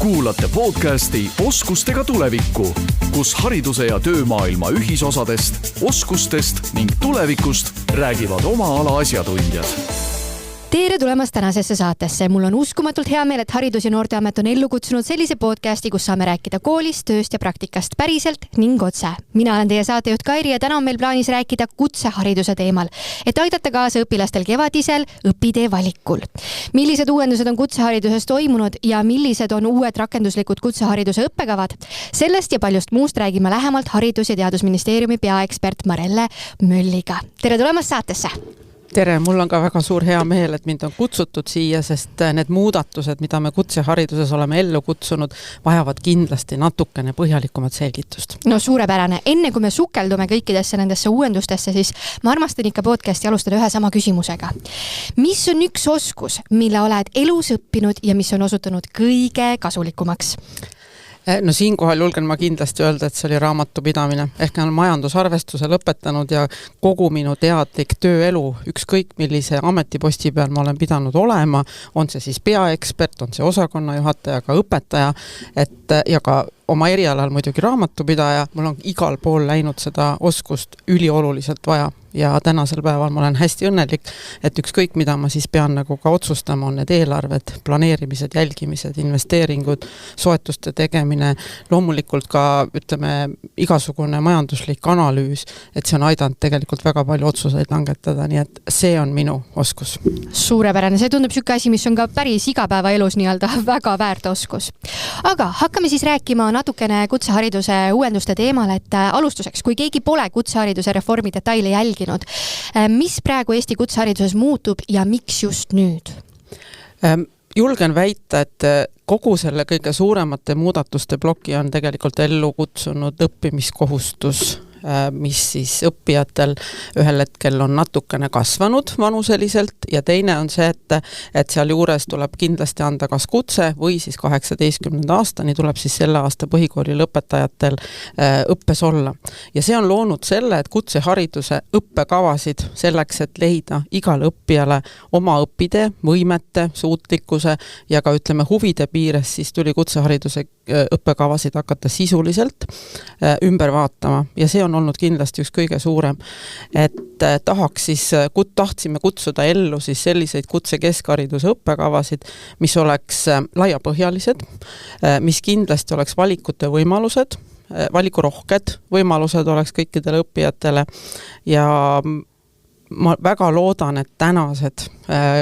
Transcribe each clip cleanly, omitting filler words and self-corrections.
Kuulate podcasti Oskustega tulevikku, kus hariduse ja töömaailma ühisosadest, oskustest ning tulevikust räägivad oma ala asjatundjad. Tere tulemast tänasesse saatesse. Mul on uskumatult hea meel, et Haridus- ja Noorteamet on ellu kutsunud sellise podcasti, kus saame rääkida koolist, tööst ja praktikast päriselt ning otse. Mina olen teie saatejuht Kairi ja täna on meil plaanis rääkida kutsehariduse teemal, et aidata kaasa õpilastel kevadisel õpitee valikul. Millised uuendused on kutsehariduses toimunud ja millised on uued rakenduslikud kutsehariduse õppekavad? Sellest ja paljust muust räägime lähemalt Haridus- ja Teadusministeeriumi peaekspert Marelle Mölliga. Tere tulemast saatesse! Tere, mul on ka väga suur hea meel, et mind on kutsutud siia, sest need muudatused, mida me kutsehariduses oleme ellu kutsunud, vajavad kindlasti natukene põhjalikumat selgitust. No suurepärane. Enne kui me sukeldume kõikidesse nendesse uuendustesse, siis ma armastan ikka podcasti alustada ühe sama küsimusega. Mis on üks oskus, mille oled elus õppinud ja mis on osutunud kõige kasulikumaks? No siinkohal julgen ma kindlasti öelda, et see oli raamatupidamine. Ehk olen majandusarvestuse lõpetanud ja kogu minu teadlik tööelu, ükskõik millise ametiposti peal ma olen pidanud olema, on see siis peaekspert, on see osakonna juhataja, ka õpetaja, ja ka oma erialal muidugi raamatupidaja, mul on igal pool läinud seda oskust ülioluliselt vaja. Ja tänasel päeval ma olen hästi õnnelik, et ükskõik mida ma siis pean nagu ka otsustama, on need eelarved, planeerimised, jälgimised, investeeringud, soetuste tegemine, loomulikult ka ütleme igasugune majanduslik analüüs, et see on aidanud tegelikult väga palju otsuseid langetada, nii et see on minu oskus. Suurepärane, see tundub siuke asi, mis on ka päris igapäevaelus nii-öelda väga väärt oskus. Aga hakkame siis rääkima natukene kutsehariduse uuenduste teemal, et alustuseks, kui keegi pole kutsehariduse reformi detaile jälginud, mis praegu Eesti kutsehariduses muutub ja miks just nüüd? Julgen väita, et kogu selle kõige suuremate muudatuste ploki on tegelikult ellu kutsunud õppimiskohustus, mis siis õppijatel ühel hetkel on natukene kasvanud vanuseliselt ja teine on see, et seal juures tuleb kindlasti anda kas kutse või siis 18. aastani tuleb siis selle aasta põhikooli lõpetajatel õppes olla. Ja see on loonud selle, et kutsehariduse õppekavasid selleks, et leida igale õppijale oma õpitee, võimete, suutlikkuse ja ka ütleme huvide piires, siis tuli kutsehariduse õppekavasid hakata sisuliselt ümber vaatama ja see on olnud kindlasti üks kõige suurem, et tahtsime kutsuda ellu siis selliseid kutsekeskhariduse õppekavasid, mis oleks laiapõhjalised, mis kindlasti oleks valikute võimalused, valikurohked võimalused oleks kõikidele õppijatele ja ma väga loodan, et tänased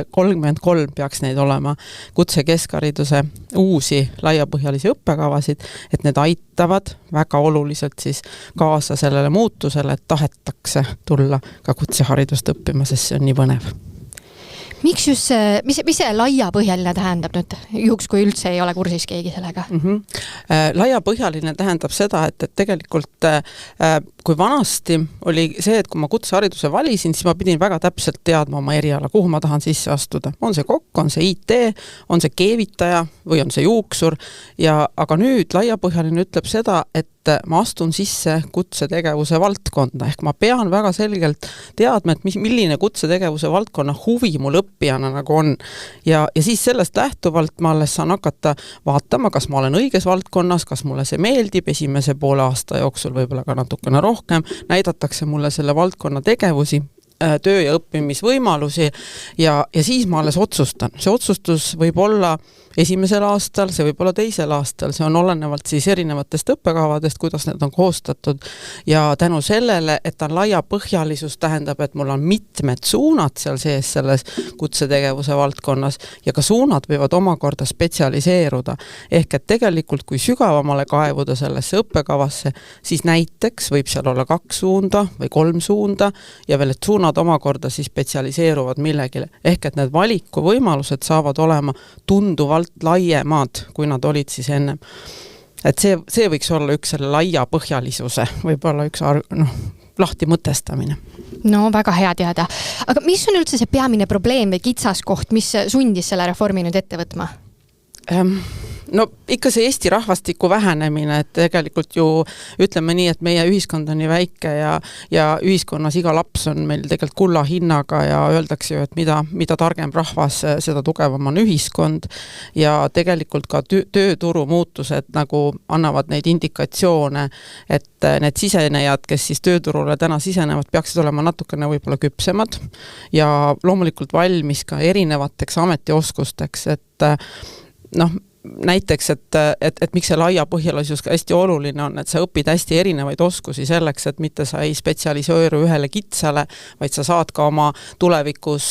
33 peaks neid olema kutsekeskhariduse uusi laiapõhjalisi õppekavasid, et need aitavad väga oluliselt siis kaasa sellele muutusele, et tahetakse tulla ka kutseharidust õppima, sest see on nii põnev. Miks just mis see laiapõhjaline tähendab nüüd, juhuks kui üldse ei ole kursis keegi sellega? Laiapõhjaline tähendab seda, et tegelikult kui vanasti oli see, et kui ma kutsehariduse valisin, siis ma pidin väga täpselt teadma oma eriala, kuhu ma tahan sisse astuda. On see kokk, on see IT, on see keevitaja või on see juuksur. Aga nüüd laiapõhjaline ütleb seda, et ma astun sisse kutsetegevuse valdkonda. Ehk ma pean väga selgelt teadma, et milline kutsetegevuse valdkonna huvi mul õppijana nagu on. Ja siis sellest lähtuvalt ma alles saan hakata vaatama, kas ma olen õiges valdkonnas, kas mulle see meeldib esimese poole aasta jooksul, võib-olla ka natukene rohkem, näidatakse mulle selle valdkonna tegevusi, töö- ja õppimisvõimalusi ja siis ma alles otsustan. See otsustus võib olla esimesel aastal, see võib olla teisel aastal, see on olenevalt siis erinevatest õppekavadest, kuidas need on koostatud ja tänu sellele, et on laiapõhjalisus, tähendab, et mul on mitmed suunad seal sees selles kutsetegevuse valdkonnas ja ka suunad võivad omakorda spetsialiseeruda. Ehk et tegelikult, kui sügavamale kaevuda sellesse õppekavasse, siis näiteks võib seal olla 2 suunda või 3 suunda ja veel, et suunad omakorda siis spetsialiseeruvad millegile. Ehk et need valikuvõimalused saavad olema tunduvalt laiemad, kui nad olid siis ennem. Et see võiks olla üks selle laiapõhjalisuse, võib-olla üks lahti mõtestamine. No väga hea teada. Aga mis on üldse see peamine probleem või kitsaskoht, mis sundis selle reformi nüüd ette võtma? No ikka see Eesti rahvastiku vähenemine, et tegelikult ju ütleme nii, et meie ühiskond on nii väike ja ühiskonnas iga laps on meil tegelikult kulla hinnaga ja öeldakse ju, et mida targem rahvas, seda tugevam on ühiskond ja tegelikult ka tööturu muutused nagu annavad neid indikatsioone, et need sisenejad, kes siis tööturule täna sisenevad, peaksid olema natukene võib-olla küpsemad ja loomulikult valmis ka erinevateks ametioskusteks, et näiteks, et miks see laiapõhjalisus ka hästi oluline on, et sa õpid hästi erinevaid oskusi selleks, et mitte sa ei spetsialiseeru ühele kitsale, vaid sa saad ka oma tulevikus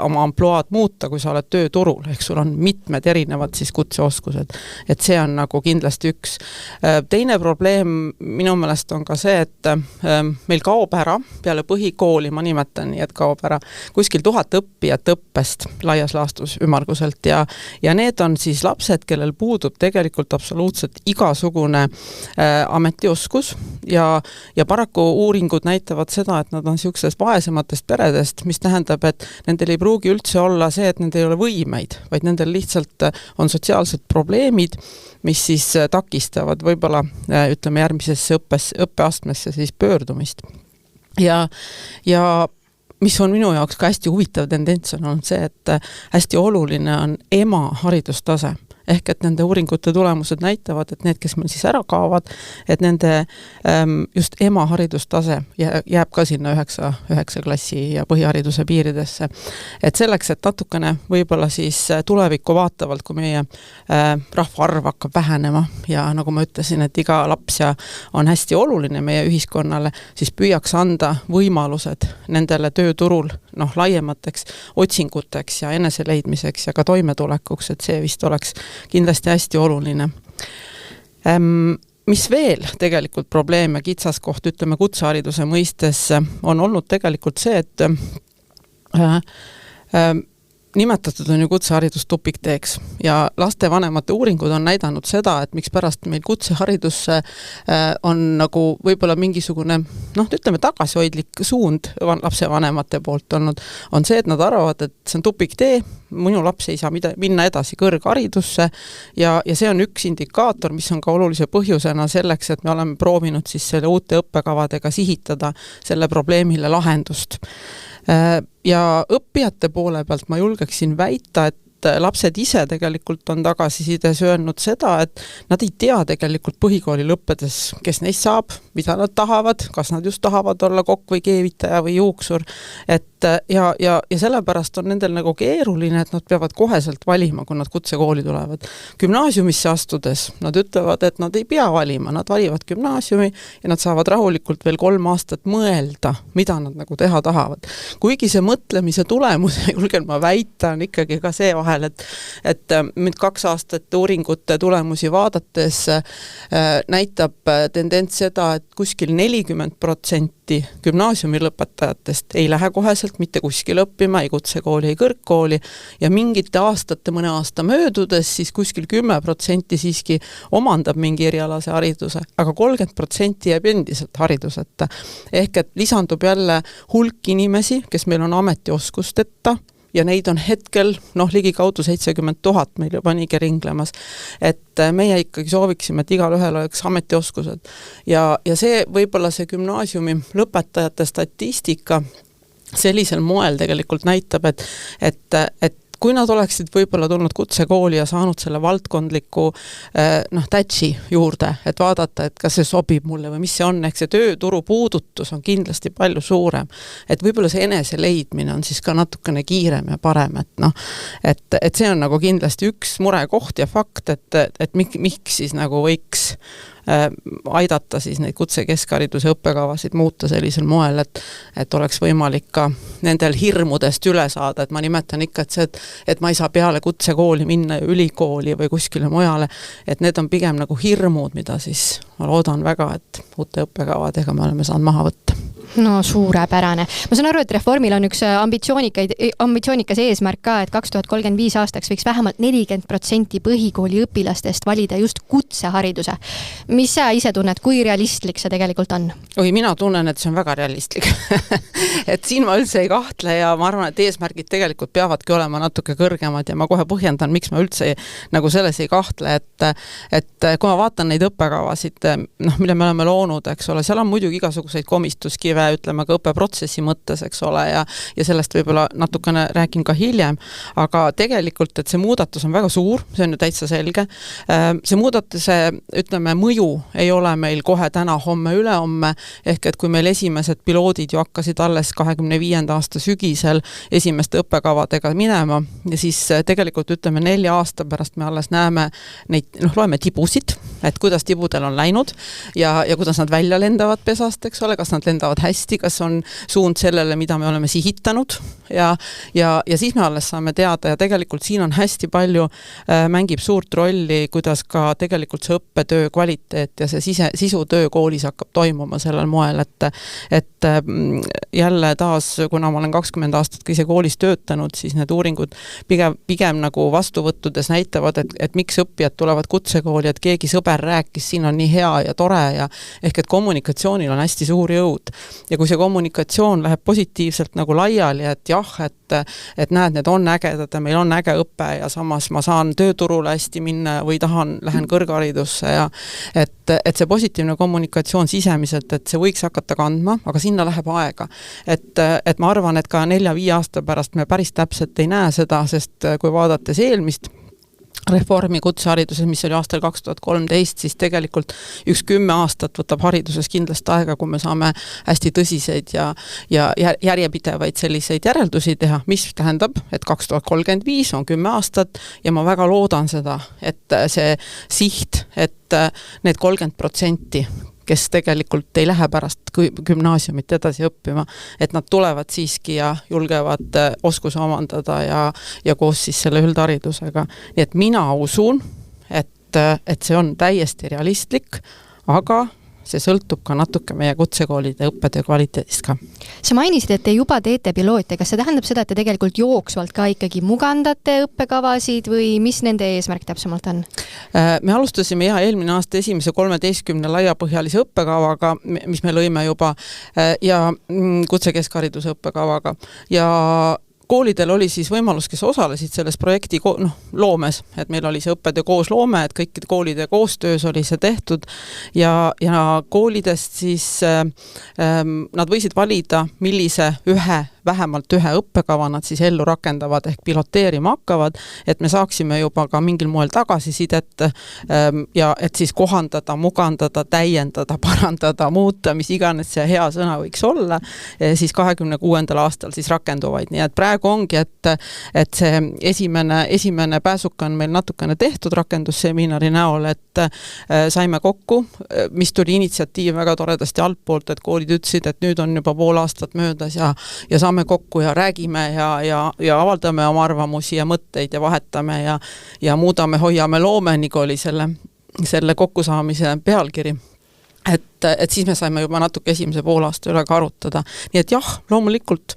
oma ampluaad muuta, kui sa oled tööturul, ehk sul on mitmed erinevad siis kutseoskused. Et see on nagu kindlasti üks. Teine probleem minu meelest on ka see, et meil kaob ära peale põhikooli, ma nimetan nii, et kaob ära kuskil 1000 õppijat õppest laias laastus ümmarguselt ja need on siis lapsed, kellel puudub tegelikult absoluutselt igasugune ametioskus ja paraku uuringud näitavad seda, et nad on niisugusest vaesematest peredest, mis tähendab, et nendel ei pruugi üldse olla see, et nendel ei ole võimeid, vaid nendel lihtsalt on sotsiaalsed probleemid, mis siis takistavad võib-olla ütleme järgmisesse õppeastmesse siis pöördumist. Ja mis on minu jaoks ka hästi huvitav tendents on olnud see, et hästi oluline on ema haridustase. Ehk et nende uuringute tulemused näitavad, et need, kes meil siis ära kaovad, et nende just ema haridustase jääb ka sinna 9 klassi ja põhihariduse piiridesse. Et selleks, et natukene võib-olla siis tulevikku vaatavalt, kui meie rahvaarv hakkab vähenema ja nagu ma ütlesin, et iga laps on hästi oluline meie ühiskonnale, siis püüaks anda võimalused nendele tööturul laiemateks otsinguteks ja eneseleidmiseks ja ka toimetulekuks, et see vist oleks kindlasti hästi oluline. Mis veel tegelikult probleem ja kitsaskoht, ütleme kutsehariduse mõistes, on olnud tegelikult see, et nimetatud on ju kutseharidus tupikteeks ja lastevanemate uuringud on näidanud seda, et miks pärast meil kutseharidus on nagu võib-olla mingisugune, ütleme tagasihoidlik suund lapsevanemate poolt olnud, on see, et nad arvavad, et see on tupiktee, minu laps ei saa minna edasi kõrgharidusse ja see on üks indikaator, mis on ka olulise põhjusena selleks, et me oleme proovinud siis selle uute õppekavadega sihitada selle probleemile lahendust. Ja õppijate poole pealt ma julgeksin väita, et lapsed ise tegelikult on tagasisides öelnud seda, et nad ei tea tegelikult põhikooli lõppedes, kes neist saab, mida nad tahavad, kas nad just tahavad olla kokk või keevitaja või juuksur, ja sellepärast on nendel nagu keeruline, et nad peavad koheselt valima, kui nad kutsekooli tulevad. Gümnaasiumisse astudes nad ütlevad, et nad ei pea valima, nad valivad gümnaasiumi ja nad saavad rahulikult veel 3 aastat mõelda, mida nad nagu teha tahavad. Kuigi see mõtlemise tulemus, julgen ma väita, on ikkagi ka see vahel, et nüüd 2 aastat uuringute tulemusi vaadates näitab tendents seda, et kuskil 40% gümnaasiumi lõpetajatest ei lähe koheselt mitte kuskil õppima, ei kutsekooli, ei kõrgkooli ja mingite aastate, mõne aasta möödudes siis kuskil 10% siiski omandab mingi erialase hariduse, aga 30% jääb endiselt hariduseta. Ehk et lisandub jälle hulk inimesi, kes meil on ametioskusteta, ja neid on hetkel ligikaudu 70 000 meil juba niigi ringlemas. Et meie ikkagi sooviksime, et igal ühel oleks ametioskused. Ja see võib-olla see gümnaasiumi lõpetajate statistika sellisel moel tegelikult näitab, et kui nad oleksid võib-olla tulnud kutsekooli ja saanud selle valdkondliku tätsi juurde, et vaadata, et kas see sobib mulle või mis see on, ehk see tööturu puudutus on kindlasti palju suurem. Et võib-olla see enese leidmine on siis ka natukene kiirem ja parem, et see on nagu kindlasti üks murekoht ja fakt, et miks siis nagu võiks aidata siis neid kutsekeskhariduse õppekavasid muuta sellisel moel, et oleks võimalik ka nendel hirmudest üle saada, et ma nimetan ikka, et ma ei saa peale kutsekooli minna ülikooli või kuskile mujale, et need on pigem nagu hirmud, mida siis ma loodan väga, et uute õppekavadega me oleme saanud maha võtta. No suurepärane. Ma saan aru, et reformil on üks ambitsioonikas eesmärk ka, et 2035 aastaks võiks vähemalt 40% põhikooli õpilastest valida just kutsehariduse. Mis sa ise tunned, kui realistlik see tegelikult on? Mina tunnen, et see on väga realistlik. Et siin ma üldse ei kahtle ja ma arvan, et eesmärgid tegelikult peavadki olema natuke kõrgemad ja ma kohe põhjendan, miks ma üldse nagu selles ei kahtle, et kui ma vaatan neid õppekavasid, mille me oleme loonud, eks ole, seal on muidugi igasuguseid komistuskive, ütleme ka õppeprotsessi mõttes, eks ole, ja sellest võib-olla natukene räägin ka hiljem, aga tegelikult, et see muudatus on väga suur, see on ju täitsa selge. See muudatuse, ütleme, mõju ei ole meil kohe täna, homme, ülehomme, ehk et kui meil esimesed piloodid ju hakkasid alles 25. aasta sügisel esimeste õppekavadega minema ja siis tegelikult, ütleme, 4 aasta pärast me alles näeme neid, loeme tibusid, et kuidas tibudel on läinud ja kuidas nad välja lendavad pesast, eks ole, kas nad lendavad hästi, kas on suund sellele, mida me oleme sihitanud ja siis me alles saame teada ja tegelikult siin on hästi palju, mängib suurt rolli, kuidas ka tegelikult see õppetöö kvaliteet ja see sisutöö koolis hakkab toimuma sellel moel, et jälle taas, kuna ma olen 20 aastat ka ise koolis töötanud, siis need uuringud pigem nagu vastuvõttudes näitavad, et miks õppijad tulevad kutsekooli, et keegi sõber rääkis, siin on nii hea ja tore ja ehk et kommunikatsioonil on hästi suur jõud. Ja kui see kommunikatsioon läheb positiivselt nagu laiali, et jah, et näed, need on ägedad ja meil on äge õpe ja samas ma saan tööturule hästi minna või lähen kõrgharidusse ja et see positiivne kommunikatsioon sisemiselt, et see võiks hakata kandma, aga sinna läheb aega. Et ma arvan, et ka 4-5 aasta pärast me päris täpselt ei näe seda, sest kui vaadates eelmist reformi kutsehariduses, mis oli aastal 2013, siis tegelikult 10 aastat võtab hariduses kindlasti aega, kui me saame hästi tõsiseid ja järjepidevaid selliseid järeldusi teha, mis tähendab, et 2035 on 10 aastat ja ma väga loodan seda, et see siht, et need 30%, kes tegelikult ei lähe pärast gümnaasiumit edasi õppima, et nad tulevad siiski ja julgevad oskuse omandada ja koos siis selle üldharidusega. Nii et mina usun, et see on täiesti realistlik, aga see sõltub ka natuke meie kutsekoolide õppetöö kvaliteedist ka. Sa mainisid, et te juba teete piloote. Kas see tähendab seda, et te tegelikult jooksvalt ka ikkagi mugandate õppekavasid või mis nende eesmärk täpsemalt on? Me alustasime eelmine aasta esimese 13 laiapõhjalise õppekavaga, mis me lõime juba ja kutsekeskhariduse õppekavaga ja koolidel oli siis võimalus, kes osalesid selles projekti loomes, et meil oli see õppetöö koos loome, et kõikide koolide koostöös oli see tehtud ja koolidest siis nad võisid valida, millise vähemalt ühe õppekava nad siis ellu rakendavad ehk piloteerima hakkavad, et me saaksime juba ka mingil moel tagasisidet ja et siis kohandada, mugandada, täiendada, parandada, muuta, mis iganes see hea sõna võiks olla, siis 26. aastal siis rakenduvaid. Nii et praegu ongi, et see esimene pääsuka on meil natukene tehtud rakendusseminari näol, et saime kokku, mis tuli initsiatiiv väga toredasti altpoolt, et koolid ütlesid, et nüüd on juba pool aastat möödas ja saame kokku ja räägime ja avaldame oma arvamusi ja mõtteid ja vahetame ja muudame, hoiame loome, nagu oli selle kokkusaamise pealkiri. Et siis me saime juba natuke esimese poolaasta üle ka arutada. Nii et jah, loomulikult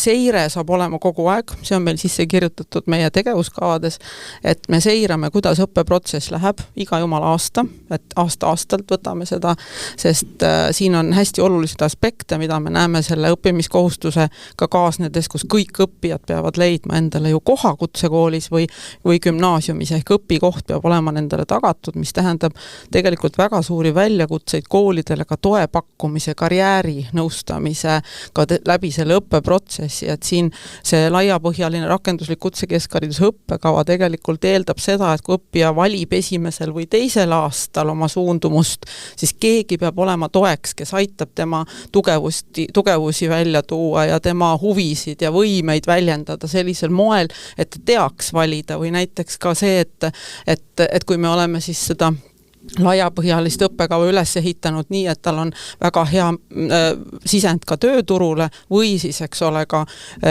seire saab olema kogu aeg, see on meil sisse kirjutatud meie tegevuskavades, et me seirame, kuidas õppeprotsess läheb iga jumala aasta, et aasta-aastalt võtame seda, sest siin on hästi olulised aspekte, mida me näeme selle õppimiskohustuse ka kaasnedes, kus kõik õppijad peavad leidma endale ju koha kutsekoolis või gümnaasiumis, ehk õpikoht peab olema nendele tagatud, mis tähendab tegelikult väga suuri väljakutseid koolidele ka toe pakkumise, karjääri nõustamise, ka läbi selle õppeprotsessi, et siin see laiapõhjaline rakenduslik kutsekeskhariduse õppekava tegelikult eeldab seda, et kui õppija valib esimesel või teisel aastal oma suundumust, siis keegi peab olema toeks, kes aitab tema tugevusi välja tuua ja tema huvisid ja võimeid väljendada sellisel moel, et ta teaks valida või näiteks ka see, et kui me oleme siis seda laiapõhjalist õppekava üles ehitanud nii, et tal on väga hea sisend ka tööturule või siis, eks ole, ka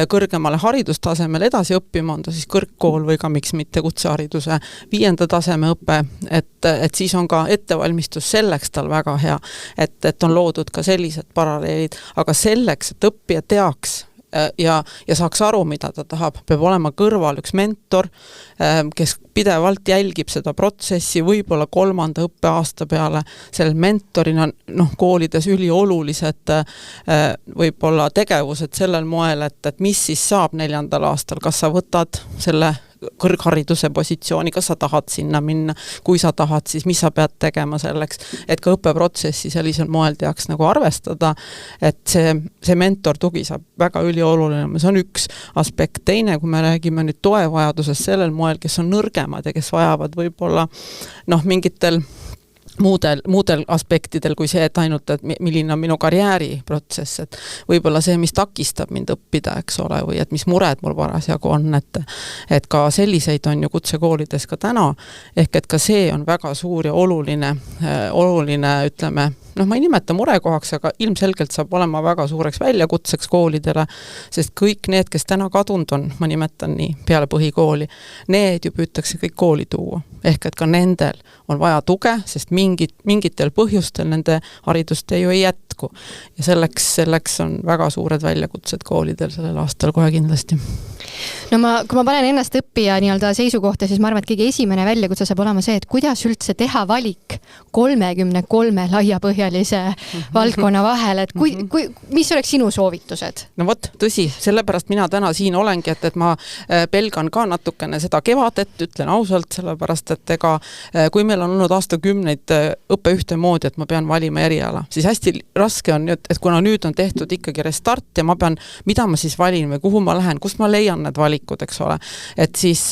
kõrgemale haridustasemel edasi õppima, on ta siis kõrgkool või ka miks mitte kutsehariduse 5. taseme õpe, et siis on ka ettevalmistus selleks tal väga hea, et on loodud ka sellised paralleelid, aga selleks, et õppija teaks ja saaks aru, mida ta tahab, peab olema kõrval üks mentor, kes pidevalt jälgib seda protsessi, võib-olla 3. õppeaasta peale. Sellel mentorina koolides üliolulised võib-olla tegevused sellel moel, et mis siis saab 4. aastal, kas sa võtad selle kõrghariduse positsiooni, kas sa tahad sinna minna, kui sa tahad, siis mis sa pead tegema selleks, et ka õppeprotsessi sellisel moel teaks nagu arvestada, et see mentor tugi saab väga ülioluline, see on üks aspekt. Teine, kui me räägime nüüd toevajadusest sellel moel, kes on nõrgemad ja kes vajavad võib-olla mingitel muudel aspektidel kui see, et ainult, et milline on minu karjääriprotsess, et võib-olla see, mis takistab mind õppida, eks ole, või et mis mured mul parasjagu on, et ka selliseid on ju kutsekoolides ka täna, ehk et ka see on väga suur ja oluline, ütleme, ma ei nimeta murekohaks, aga ilmselgelt saab olema väga suureks väljakutseks koolidele, sest kõik need, kes täna kadunud on, ma nimetan nii, peale põhikooli, need ju püütakse kõik kooli tuua. Ehk et ka nendel on vaja tuge, sest mingitel põhjustel nende haridust ju ei jätku. Ja selleks on väga suured väljakutsed koolidel sellel aastal kohe kindlasti. No kui ma panen ennast õppija seisukohta, siis ma arvan, et kõige esimene väljakutse saab olema see, et kuidas üldse teha valik 33 laiapõhjalise valdkonna vahel, et mis oleks sinu soovitused? No vot, tõsi, sellepärast mina täna siin olengi, et ma pelgan ka natukene seda kevadet, ütlen ausalt, sellepärast, et kui meil on olnud aastakümneid õppe ühtemoodi, et ma pean valima eriala, siis hästi raske on, et kuna nüüd on tehtud ikkagi restart ja ma pean, mida ma siis valin või kuhu ma lähen, kust ma leian need valikud, eks ole. Et siis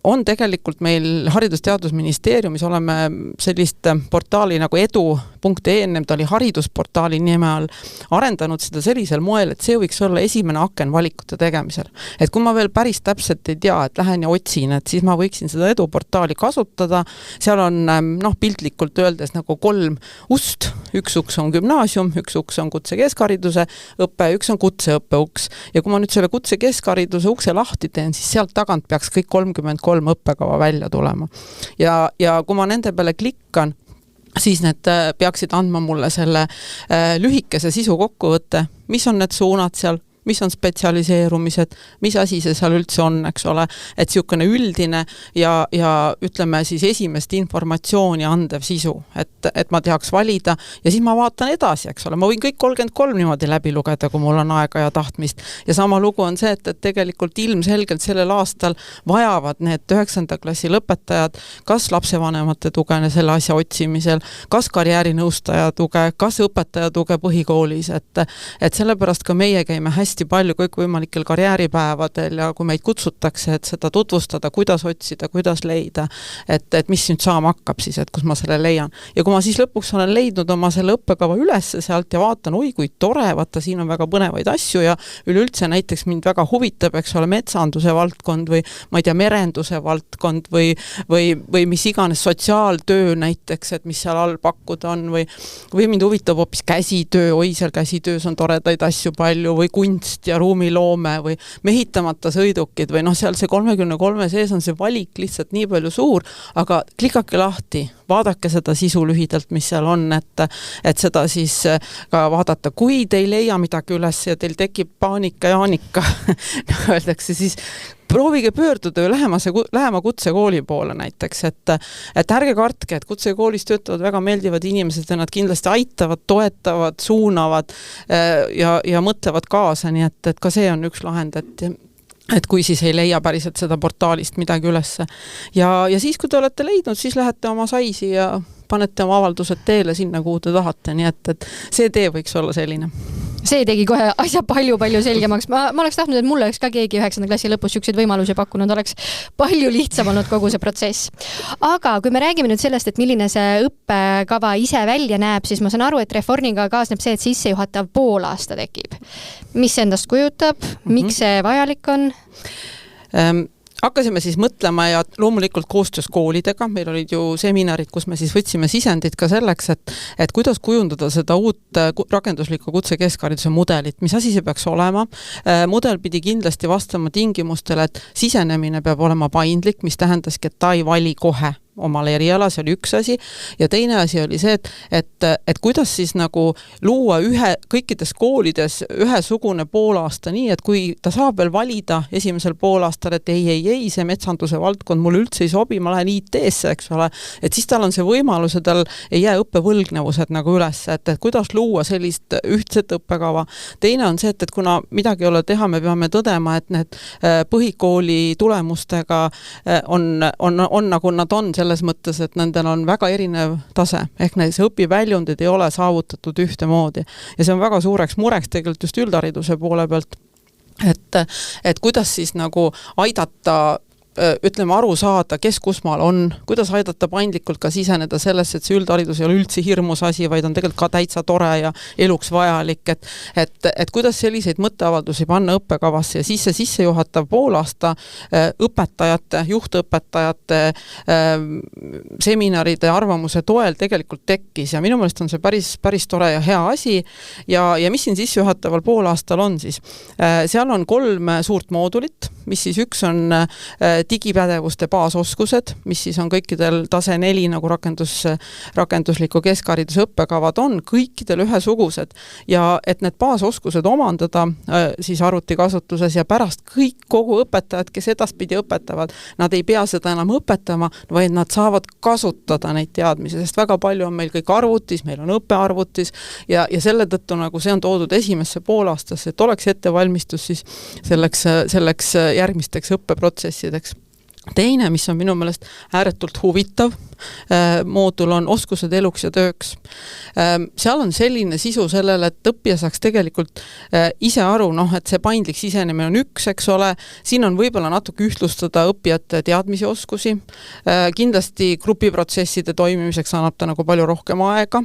on tegelikult meil Haridus-Teadusministeeriumis oleme sellist portaali nagu edu.ee, ta oli haridusportaali nime all, arendanud seda sellisel moel, et see võiks olla esimene aken valikute tegemisel. Et kui ma veel päris täpselt ei tea, et lähen ja otsin, et siis ma võiksin seda eduportaali kasutada, seal on piltlikult öeldes nagu 3 ust, üks uks on gümnaasium, üks uks on kutsekeskhariduse õppe, üks on kutseõppe uks. Ja kui ma nüüd selle kutsekeskhariduse ukse lahti teen, siis sealt tagant peaks kõik 33 õppekava välja tulema. Ja kui ma nende peale klikkan, siis need peaksid andma mulle selle lühikese sisu kokkuvõtte, mis on need suunad seal, mis on spetsialiseerumised, mis asi see seal üldse on, eks ole, et siukene üldine ja ütleme siis esimest informatsiooni andev sisu, et ma teaks valida ja siis ma vaatan edasi, eks ole, ma võin kõik 33 niimoodi läbi lugeda, kui mul on aega ja tahtmist. Ja sama lugu on see, et tegelikult ilmselgelt sellel aastal vajavad need 9. klassi lõpetajad kas lapsevanemate tuge selle asja otsimisel, kas karjäärinõustaja tuge, kas õpetaja tuge põhikoolis, et sellepärast ka meie käime hästi palju kõikvõimalikel karjääripäevadel ja kui meid kutsutakse, et seda tutvustada, kuidas otsida, kuidas leida, et mis nüüd saama hakkab siis, et kus ma selle leian. Ja kui ma siis lõpuks olen leidnud oma selle õppekava ülesse sealt ja vaatan, oi kui tore, vaata siin on väga põnevaid asju ja üleüldse näiteks mind väga huvitab, eks ole, metsanduse valdkond või ma ei tea, merenduse valdkond või mis iganes sotsiaaltöö näiteks, et mis seal all pakkuda on või mind huvitab hoopis käsitöö, oi seal käsitöös on toredaid asju palju või kunst ja ruumiloome või mehitamata sõidukid või seal see 33 sees on see valik lihtsalt nii palju suur, aga klikake lahti, vaadake seda sisu lühidalt, mis seal on, et seda siis ka vaadata. Kui te ei leia midagi üles ja teil tekib paanika ja aanika, öeldakse, siis proovige pöörduda ju lähema kutsekooli poole näiteks, et ärge kartke, et kutsekoolis töötavad väga meeldivad inimesed ja nad kindlasti aitavad, toetavad, suunavad ja mõtlevad kaasa, nii et ka see on üks lahend, et kui siis ei leia päriselt seda portaalist midagi ülesse. Ja siis, kui te olete leidnud, siis lähete oma saisi ja panete oma avaldused teele sinna, kuhu te tahate, nii et see tee võiks olla selline. See tegi kohe asja palju selgemaks. Ma oleks tahtnud, et mulle oleks ka keegi 9. klassi lõpus siukseid võimalusi pakkunud, oleks palju lihtsam olnud kogu see protsess. Aga kui me räägime nüüd sellest, et milline see õppekava ise välja näeb, siis ma saan aru, et reformiga kaasneb see, et sissejuhatav poolaasta tekib. Mis endast kujutab? Miks see vajalik on? hakkasime siis mõtlema ja loomulikult koostöös koolidega, meil olid ju seminarid, kus me siis võtsime sisendit ka selleks, et kuidas kujundada seda uut rakenduslikku kutse keskhariduse mudelit, mis asi see peaks olema. Mudel pidi kindlasti vastama tingimustele, et sisenemine peab olema paindlik, mis tähendaski, et ta ei vali kohe omal eriala, see oli üks asi, ja teine asi oli see, et kuidas siis nagu luua kõikides koolides ühesugune poolaasta nii, et kui ta saab veel valida esimesel poolaastal, et ei, see metsanduse valdkond mulle üldse ei sobi, ma lähen IT-sse, eks ole, et siis tal on see võimalus, et tal ei jää õppevõlgnevused nagu üles, et kuidas luua sellist ühtset õppekava. Teine on see, et kuna midagi ei ole teha, me peame tõdema, et need põhikooli tulemustega on nagu nad on selles mõttes, et nendel on väga erinev tase, ehk need õpiväljundid ei ole saavutatud ühtemoodi. Ja see on väga suureks mureks tegelikult just üldhariduse poole pealt, et kuidas siis nagu aidata ütleme aru saada, kes kusmaal on, kuidas aidata paindlikult ka siseneda sellesse, et see üldharidus ei ole üldse hirmus asi, vaid on tegelikult ka täitsa tore ja eluks vajalik, et kuidas selliseid mõtteavaldusi panna õppekavasse ja siis see sissejuhatav poolaasta õpetajate, juhtõpetajate seminaride arvamuse toel tegelikult tekkis ja minu meelest on see päris tore ja hea asi ja mis siin sissejuhataval poolaastal on siis? Seal on 3 suurt moodulit, mis siis üks on digipädevuste baasoskused, mis siis on kõikidel tase 4 nagu rakendusliku keskhariduse õppekavad on kõikidel ühesugused ja et need baasoskused omandada siis arvutikasutuses ja pärast kogu õpetajad, kes edaspidi õpetavad, nad ei pea seda enam õpetama, vaid nad saavad kasutada neid teadmisi, sest väga palju on meil kõik arvutis, meil on õppearvutis ja selle tõttu nagu see on toodud esimesse poolaastasse, et oleks ettevalmistus siis selleks järgmisteks õppeprotsessideks. Teine, mis on minu meelest ääretult huvitav moodul on oskused eluks ja tööks. Seal on selline sisu sellele, et õppija saaks tegelikult ise aru, et see paindlik sisenemine on üks, eks ole, siin on võib-olla natuke ühtlustada õppijate teadmisi oskusi, kindlasti grupiprotsesside toimimiseks annab ta nagu palju rohkem aega,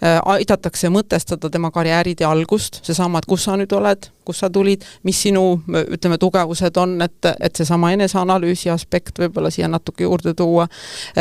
aidatakse mõtestada tema karjääride algust, seesama, et kus sa nüüd oled, kus sa tulid, mis sinu, ütleme, tugevused on, et seesama eneseanalüüsi aspekt võib-olla siia natuke juurde tuua,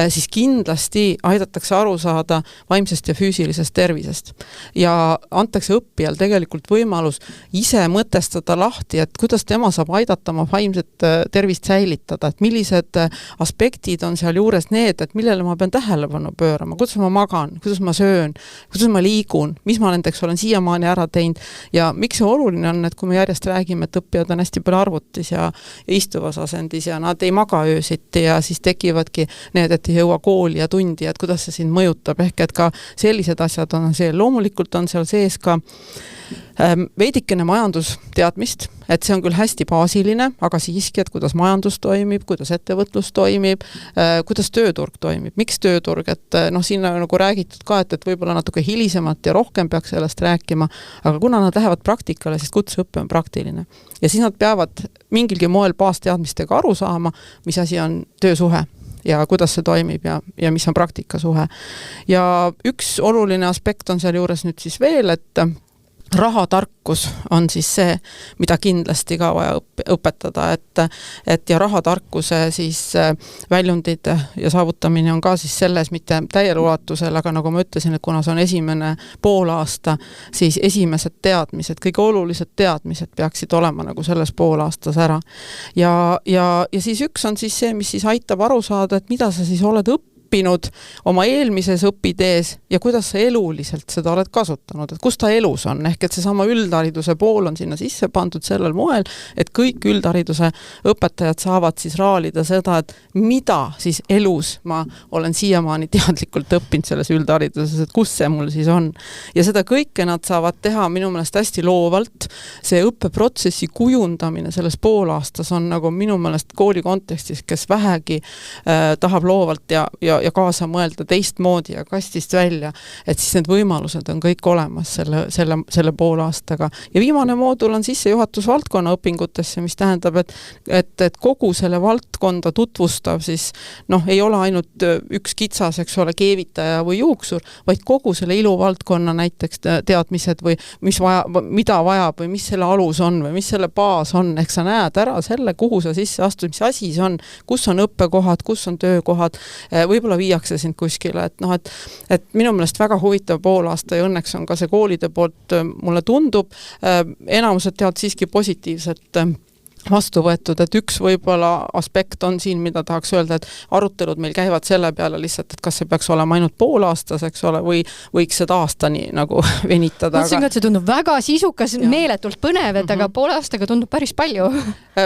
siis kindlasti aidatakse aru saada vaimsest ja füüsilisest tervisest. Ja antakse õppijal tegelikult võimalus ise mõtestada lahti, et kuidas tema saab aidata oma vaimset tervist säilitada, et millised aspektid on seal juures need, et millele ma pean tähelepanu pöörama, kuidas ma magan, kuidas ma söön, kuidas ma liigun, mis ma nendeks olen siiamaani ära teinud ja miks see oluline on, et kui me järjest räägime, et õppijad on hästi palju arvutis ja istuvas asendis ja nad ei maga öösiti ja siis tekivadki need, et ei jõua kooli ja tundi, et kuidas see sind mõjutab, ehk et ka sellised asjad on see. Loomulikult on seal sees ka veidikene majandusteadmist, et see on küll hästi baasiline, aga siiski, et kuidas majandus toimib, kuidas ettevõtlus toimib, kuidas tööturg toimib, miks tööturg, et siin on nagu räägitud ka, et võib-olla natuke hilisemalt ja rohkem peaks sellest rääkima, aga kuna nad lähevad praktikale, siis kutseõpe on praktiline. Ja siis nad peavad mingilgi moel baasteadmistega aru saama, mis asi on töösuhe ja kuidas see toimib ja mis on praktikasuhe. Ja üks oluline aspekt on seal juures nüüd siis veel, et rahatarkus on siis see, mida kindlasti ka vaja õpetada, et ja rahatarkuse siis väljundid ja saavutamine on ka siis selles mitte täiel ulatusel, aga nagu ma ütlesin, et kuna see on esimene poolaasta, siis esimesed teadmised, kõige olulised teadmised peaksid olema nagu selles poolaastas ära. Ja siis üks on siis see, mis siis aitab aru saada, et mida sa siis oled õppinud oma eelmises õpitees ja kuidas sa eluliselt seda oled kasutanud, et kus ta elus on, ehk et seesama üldhariduse pool on sinna sisse pandud sellel moel, et kõik üldhariduse õpetajad saavad siis raalida seda, et mida siis elus ma olen siiamaani teadlikult õppinud selles üldhariduses, et kus see mul siis on. Ja seda kõike nad saavad teha minu meelest hästi loovalt. See õppeprotsessi kujundamine selles poolaastas on nagu minu meelest kooli kontekstis, kes vähegi tahab loovalt ja kaasa mõelda teistmoodi ja kastist välja, et siis need võimalused on kõik olemas selle poolaastaga. Ja viimane moodul on sissejuhatus valdkonna õpingutesse, mis tähendab, et kogu selle valdkonda tutvustav siis ei ole ainult üks kitsas, eks ole, keevitaja või juuksur, vaid kogu selle iluvaldkonna näiteks teadmised või mida vajab või mis selle alus on või mis selle baas on, ehk sa näed ära selle, kuhu sa sisse astud, mis asi see on, kus on õppekohad, kus on töökohad, võib-olla viiakse sind kuskile, et minu meelest väga huvitav poolaasta ja õnneks on ka see koolide poolt, mulle tundub, enamused teavad siiski positiivset vastu võetud, et üks võib-olla aspekt on siin, mida tahaks öelda, et arutelud meil käivad selle peale lihtsalt, et kas see peaks olema ainult poolaastas, eks ole, või võiks seda aastani nagu venitada. Mõtlesin ka, et see tundub väga sisukas, meeletult põnev, et aga poole aastaga tundub päris palju.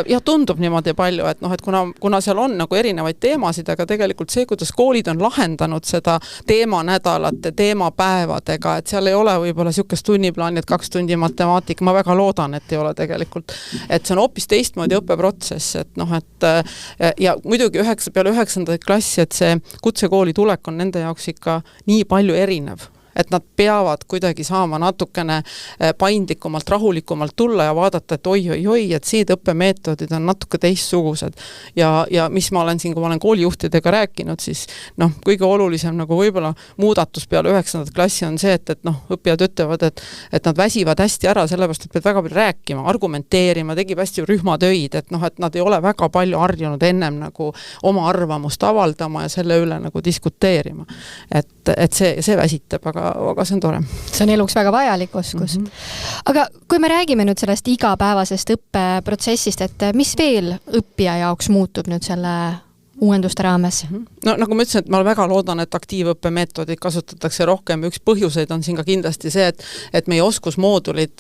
Ja tundub niimoodi palju, et et kuna seal on nagu erinevaid teemasid, aga tegelikult see, kuidas koolid on lahendanud seda teemanädalate, teemapäevadega, et seal ei ole võib-olla niisugust tunniplaani, et 2 tundi matemaatika, ma väga loodan, et ei ole tegelikult, et see on hoopis teistmoodi õppeprotsess, ja muidugi peale 9. klassi, et see kutsekooli tulek on nende jaoks ikka nii palju erinev, et nad peavad kuidagi saama natukene paindlikumalt, rahulikumalt tulla ja vaadata, et oi, et need õppemeetodid on natuke teistsugused. Ja mis ma olen siin, kui ma olen koolijuhtidega rääkinud, siis kõige olulisem nagu võib-olla muudatus peale 9. klassi on see, et õppijad ütlevad, et nad väsivad hästi ära, sellepärast, et pead väga palju rääkima, argumenteerima, tegib hästi rühmatöid, et nad ei ole väga palju harjunud ennem nagu oma arvamust avaldama ja selle üle nagu diskuteerima. Et see väsitab, aga see on tore. See on eluks väga vajalik oskus. Aga kui me räägime nüüd sellest igapäevasest õppeprotsessist, et mis veel õppija jaoks muutub nüüd selle uuenduste raames? Nagu ma ütlesin, et ma väga loodan, et aktiivõppemeetodid kasutatakse rohkem. Üks põhjuseid on siin ka kindlasti see, et meie oskusmoodulid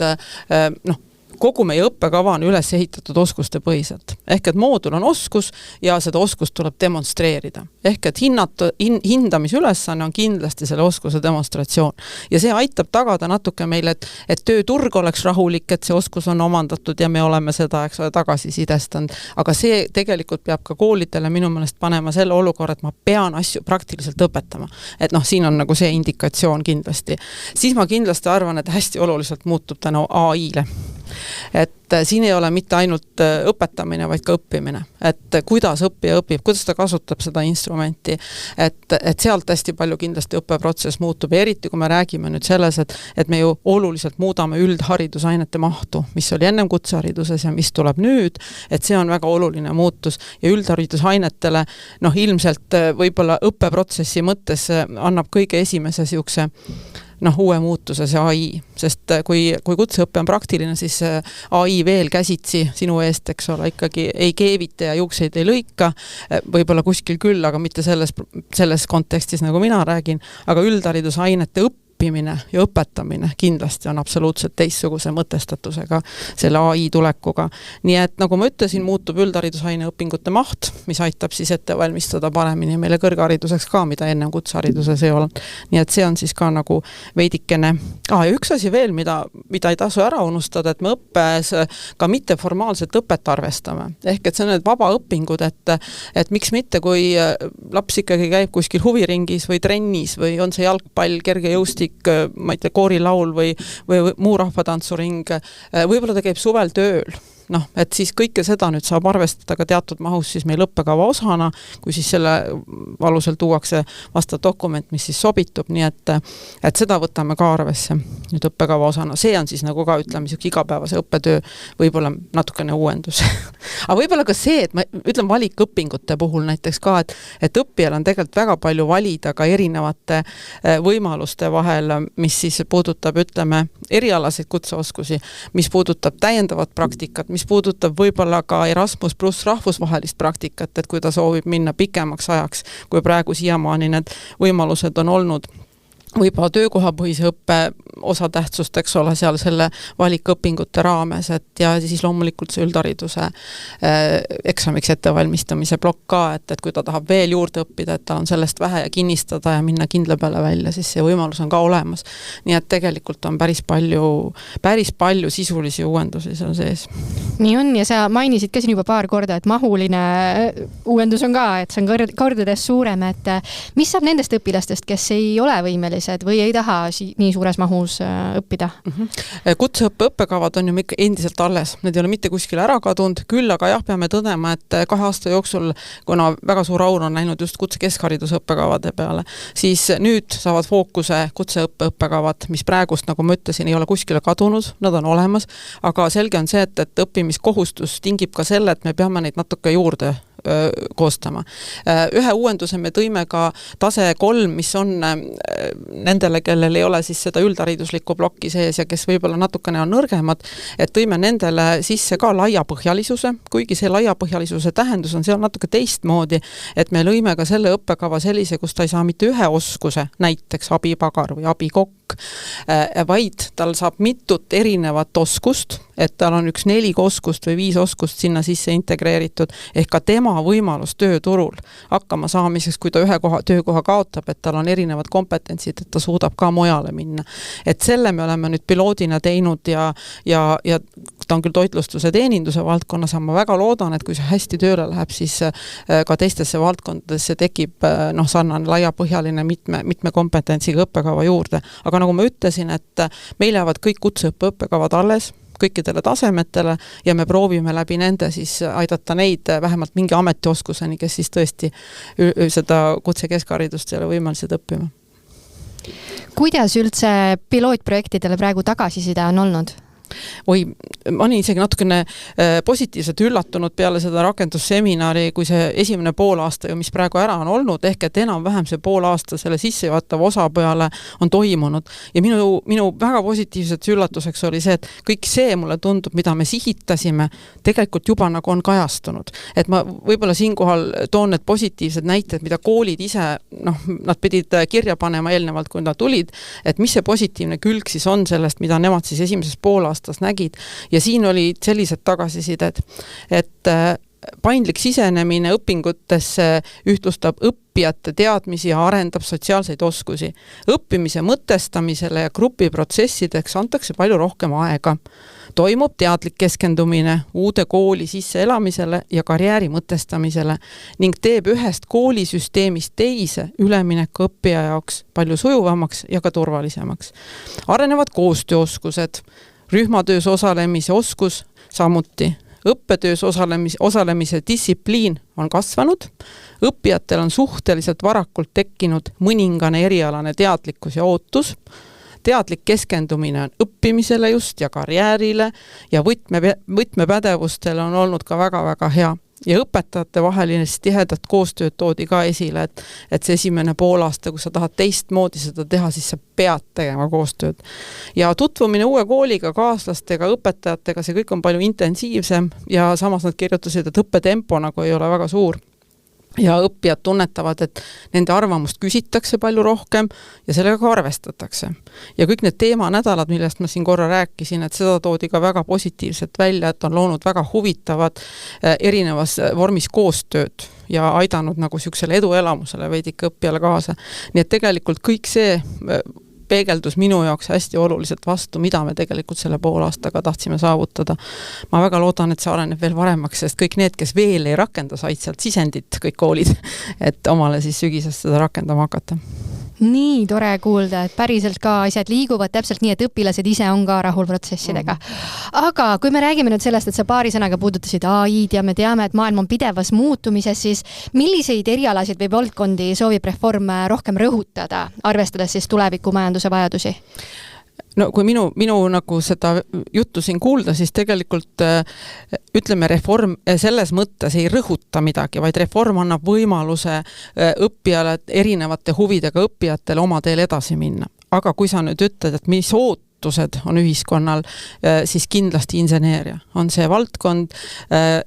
kogu meie õppekava on üles ehitatud oskuste põhiselt. Ehk et moodul on oskus ja seda oskust tuleb demonstreerida. Ehk et hindamisülesanne on kindlasti selle oskuse demonstratsioon. Ja see aitab tagada natuke meile, et tööturg oleks rahulik, et see oskus on omandatud ja me oleme seda, eks ole, tagasisidestanud. Aga see tegelikult peab ka koolidele minu meelest panema selle olukorra, et ma pean asju praktiliselt õpetama. Et siin on nagu see indikatsioon kindlasti. Siis ma kindlasti arvan, et hästi oluliselt muutub tänu AI-le. Et siin ei ole mitte ainult õpetamine, vaid ka õppimine. Et kuidas õppija õpib, kuidas ta kasutab seda instrumenti. Et sealt hästi palju kindlasti õppeprotsess muutub. Ja eriti, kui me räägime nüüd selles, et me ju oluliselt muudame üldharidusainete mahtu, mis oli ennem kutsehariduses ja mis tuleb nüüd. Et see on väga oluline muutus. Ja üldharidusainetele ilmselt võib-olla õppeprotsessi mõttes annab kõige esimese siukse uue muutuse see AI, sest kui kutseõppe on praktiline, siis AI veel käsitsi sinu eest, eks ole, ikkagi ei keevita ja juukseid ei lõika, võib-olla kuskil küll, aga mitte selles kontekstis, nagu mina räägin, aga üldharidusainete õppimine ja õpetamine kindlasti on absoluutselt teistsuguse mõtestatusega selle AI tulekuga. Nii et nagu ma ütlesin, muutub üldharidusaine õpingute maht, mis aitab siis ette valmistada paremini meile kõrghariduseks ka, mida ennem kutsehariduses ei olnud. Nii et see on siis ka nagu veidikene. Ja üks asi veel, mida ei tasu ära unustada, et me õppes ka mitteformaalset õpet arvestame. Ehk et see on need vaba õpingud, et miks mitte, kui laps ikkagi käib kuskil huviringis või trennis või on see jalgpall, kerge jõustik, ma ei tea, koorilaul või muu rahvatantsuring, võib-olla ta käib suvel tööl. Et siis kõike seda nüüd saab arvestada ka teatud mahus siis meil õppekava osana, kui siis selle alusel tuuakse vastav dokument, mis siis sobitub, nii et seda võtame ka arvesse nüüd õppekava osana. See on siis nagu ka, ütleme, igapäevase õppetöö võib-olla natukene uuendus. Aga võib-olla ka see, et ma ütlen valikõpingute puhul näiteks ka, et õppijal on tegelikult väga palju valida ka erinevate võimaluste vahel, mis siis puudutab, ütleme, erialaseid kutseoskusi, mis puudutab täiendavat praktikat, mis puudutab võib-olla ka Erasmus pluss rahvusvahelist praktikat, et kui ta soovib minna pikemaks ajaks, kui praegu siiamaani need võimalused on olnud. võib-olla töökohapõhise õppe osatähtsust, eks ole, seal selle valikõpingute raames, et ja siis loomulikult see üldhariduse eksamiks ettevalmistamise plokk ka, et kui ta tahab veel juurde õppida, et ta on sellest vähe ja kinnistada ja minna kindla peale välja, siis see võimalus on ka olemas. Nii et tegelikult on päris palju sisulisi uuendusi seal sees. Nii on, ja sa mainisid ka siin juba paar korda, et mahuline uuendus on ka, et see on kordades suurem, et mis saab nendest õpilastest, kes ei ole võimelised või ei taha nii suures mahus õppida? Kutseõppe õppekavad on ju endiselt alles. Need ei ole mitte kuskil ära kadunud, küll aga jah, peame tõdema, et 2 aasta jooksul, kuna väga suur aur on läinud just kutsekeskhariduse õppekavade peale, siis nüüd saavad fookuse kutseõppe õppekavad, mis praegust, nagu ma ütlesin, ei ole kuskile kadunud, nad on olemas, aga selge on see, et õppimiskohustus tingib ka selle, et me peame neid natuke juurde koostama. Ühe uuenduse me tõime ka tase 3, mis on nendele, kellel ei ole siis seda üldhariduslikku plokki sees ja kes võib-olla natukene on nõrgemad, et tõime nendele sisse ka laiapõhjalisuse, kuigi see laiapõhjalisuse tähendus on seal natuke teistmoodi, et me lõime ka selle õppekava sellise, kus ta ei saa mitte ühe oskuse, näiteks abipagar või abikokk, vaid tal saab mitut erinevat oskust, et tal on 4 oskust või 5 oskust sinna sisse integreeritud, ehk ka tema võimalus tööturul hakkama saamiseks, kui ta ühe töökoha kaotab, et tal on erinevad kompetentsid, et ta suudab ka mujale minna. Et selle me oleme nüüd piloodina teinud ja ta on küll toitlustuse teeninduse valdkonnas, ma väga loodan, et kui see hästi tööle läheb, siis ka teistesse valdkondadesse tekib sarnane laiapõhjaline mitme kompetentsiga õppekava juurde. Aga nagu ma ütlesin, et meil jäävad kõik kutseõppe õppekavad alles, kõikidele tasemetele ja me proovime läbi nende siis aidata neid vähemalt mingi ametioskuseni, kes siis tõesti seda kutsekeskharidust ei ole võimelised õppima. Kuidas üldse pilootprojektidele praegu tagasiside on olnud? Ma olin isegi natukene positiivselt üllatunud peale seda rakendusseminari, kui see esimene poolaasta, mis praegu ära on olnud, ehk et enam-vähem see poolaasta selle sissejuhatava osa peale on toimunud. Ja minu väga positiivseks üllatuseks oli see, et kõik see mulle tundub, mida me sihitasime, tegelikult juba nagu on kajastunud. Et ma võib-olla siinkohal toon need positiivsed näited, mida koolid ise, nad pidid kirja panema eelnevalt, kui nad tulid, et mis see positiivne külg siis on sellest, mida nemad siis esimeses poolaastas nägid. Ja siin oli sellised tagasisided, et paindlik sisenemine õpingutesse ühtlustab õppijate teadmisi ja arendab sotsiaalseid oskusi. Õppimise mõtestamisele ja grupiprotsessideks antakse palju rohkem aega. Toimub teadlik keskendumine uude kooli sisse elamisele ja karjääri mõtestamisele ning teeb ühest koolisüsteemist teise ülemineku õppija jaoks palju sujuvamaks ja ka turvalisemaks. Arenevad koostööoskused, rühmatöös osalemise oskus, samuti õppetöös osalemise distsipliin on kasvanud, õppijatel on suhteliselt varakult tekkinud mõningane erialane teadlikkus ja ootus, teadlik keskendumine on õppimisele just ja karjäärile ja võtmepädevustele on olnud ka väga-väga hea. Ja õpetajate vahelist tihedat koostööd toodi ka esile, et see esimene poolaasta, kui sa tahad teistmoodi seda teha, siis sa pead tegema koostööd. Ja tutvumine uue kooliga, kaaslastega, õpetajatega, see kõik on palju intensiivsem ja samas nad kirjutasid, et õppetempo nagu ei ole väga suur. Ja õppijad tunnetavad, et nende arvamust küsitakse palju rohkem ja sellega ka arvestatakse. Ja kõik need teemanädalad, millest ma siin korra rääkisin, et seda toodi ka väga positiivselt välja, et on loonud väga huvitavad erinevas vormis koostööd ja aidanud nagu siuksele eduelamusele veidike õppijale kaasa. Nii et tegelikult kõik see peegeldus minu jaoks hästi oluliselt vastu, mida me tegelikult selle poolaastaga tahtsime saavutada. Ma väga loodan, et see areneb veel varemaks, sest kõik need, kes veel ei rakenda, said sealt sisendit, kõik koolid, et omale siis sügisest seda rakendama hakata. Nii tore kuulda, et päriselt ka asjad liiguvad täpselt nii, et õpilased ise on ka rahul protsessidega. Aga kui me räägime nüüd sellest, et sa paari sõnaga puudutasid AI-d ja me teame, et maailm on pidevas muutumises, siis milliseid erialasid või valdkondi soovib reform rohkem rõhutada, arvestades siis tuleviku majanduse vajadusi? No kui minu nagu seda juttu siin kuulda, siis tegelikult ütleme reform selles mõttes ei rõhuta midagi, vaid reform annab võimaluse õppijale erinevate huvidega õppijatele oma teel edasi minna. Aga kui sa nüüd ütled, et mis väärtused on ühiskonnal, siis kindlasti inseneeria on see valdkond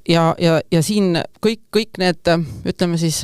ja siin kõik need, ütleme siis,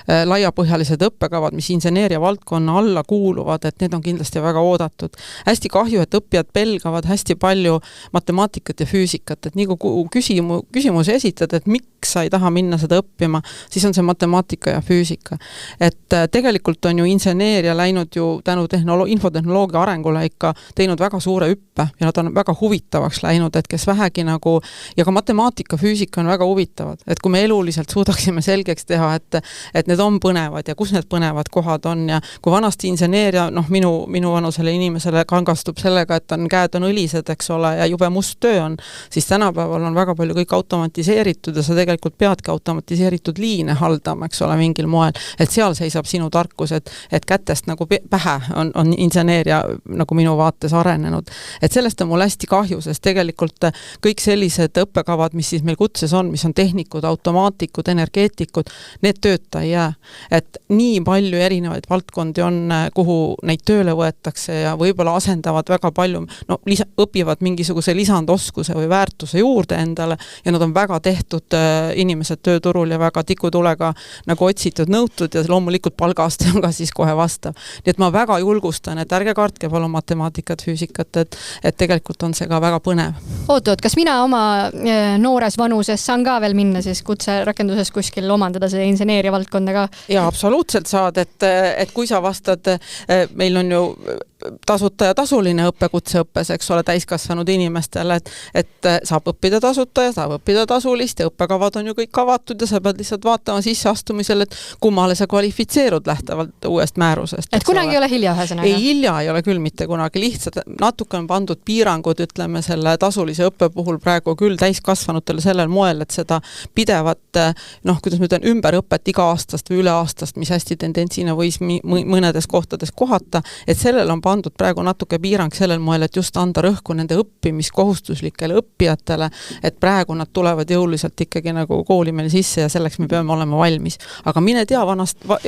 laiapõhjalised õppekavad, mis inseneeria valdkonna alla kuuluvad, et need on kindlasti väga oodatud. Hästi kahju, et õppijad pelgavad hästi palju matemaatikat ja füüsikat, et nii kui küsimus esitad, et miks sa ei taha minna seda õppima, siis on see matemaatika ja füüsika. Et tegelikult on ju inseneeria läinud ju tänu infotehnoloogia arengule ikka teinud väga suure hüppe ja nad on väga huvitavaks läinud, et kes vähegi nagu, ja ka matemaatika, füüsika on väga huvitavad, et kui me eluliselt suudaksime selgeks teha, et need on põnevad ja kus need põnevad kohad on ja kui vanasti inseneeria, minu vanusele inimesele kangastub sellega, et käed on õlised, eks ole, ja jube must töö on, siis tänapäeval on väga palju kõik automatiseeritud ja sa tegelikult peadki automatiseeritud liine haldama, eks ole, mingil moel, et seal seisab sinu tarkus, et kätest nagu pähe on inseneeria nagu minu vaates arenenud. Et sellest on mul hästi kahju, sest tegelikult kõik sellised õppekavad, mis siis meil kutses on, mis on tehnikud, automaatikud, energeetikud, need tööta ei jää. Et nii palju erinevaid valdkondi on, kuhu neid tööle võetakse ja võib-olla asendavad väga palju, õpivad mingisuguse lisandoskuse või väärtuse juurde endale ja nad on väga tehtud inimesed tööturul ja väga tikutulega nagu otsitud, nõutud ja loomulikult palgast on ka siis kohe vastav. Nii et ma väga julgustan, et ärge kartke palun matemaatikat, füüsikat, et tegelikult on see ka väga põnev. Oot, kas mina oma noores vanuses saan ka veel minna siis kutserakenduses kuskil omandada see inseneeria valdkonda ka? Ja absoluutselt saad, et kui sa vastad, meil on ju tasuta ja tasuline õppekutseõppes, eks ole, täiskasvanud inimestele, et saab õppida tasuta ja saab õppida tasulist ja õppekavad on ju kõik avatud ja sa pead lihtsalt vaatama sisseastumisel, et kummale sa kvalifitseerud lähtavalt uuest määrusest. Et kunagi ei ole hilja ühesõnaga? Ei, hilja ei ole küll mitte kunagi, lihtsalt natuke on pandud piirangud, ütleme selle tasulise õppe puhul praegu küll täiskasvanutele sellel moel, et seda pidevat, kuidas ma ütlen, ümberõpet iga aastast või üle aastast, mis hästi tendentsina võis mõnedes kohtades kohata, et sellel on pandud praegu natuke piirang sellel moel, et just anda rõhku nende õppimiskohustuslikele õppijatele, et praegu nad tulevad jõuliselt ikkagi nagu kooli meil sisse ja selleks me peame olema valmis. Aga mine tea,